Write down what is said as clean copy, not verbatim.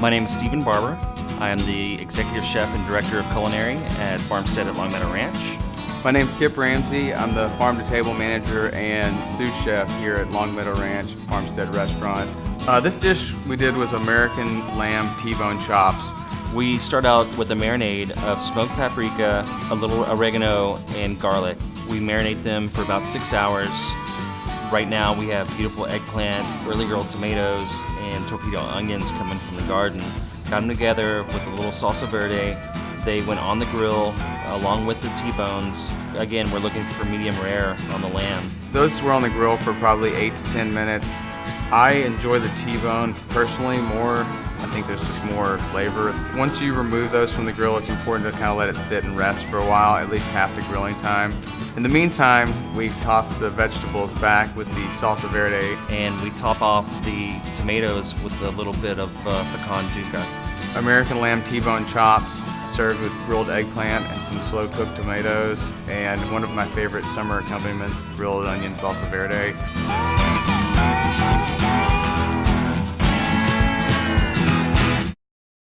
My name is Stephen Barber. I am the Executive Chef and Director of Culinary at Farmstead at Longmeadow Ranch. My name's Kip Ramsey. I'm the farm-to-table manager and sous chef here at Longmeadow Ranch Farmstead Restaurant. This dish we did was American lamb T-bone chops. We start out with a marinade of smoked paprika, a little oregano, and garlic. We marinate them for about 6 hours. Right now we have beautiful eggplant, early grilled tomatoes, and torpedo onions coming from the garden. Got them together with a little salsa verde. They went on the grill along with the T-bones. Again, we're looking for medium rare on the lamb. Those were on the grill for probably 8 to 10 minutes. I enjoy the T-bone personally more. I think there's just more flavor. Once you remove those from the grill, it's important to kind of let it sit and rest for a while, at least half the grilling time. In the meantime, we toss the vegetables back with the salsa verde. And we top off the tomatoes with a little bit of pecan duca. American lamb T-bone chops served with grilled eggplant and some slow-cooked tomatoes, and one of my favorite summer accompaniments, grilled onion salsa verde.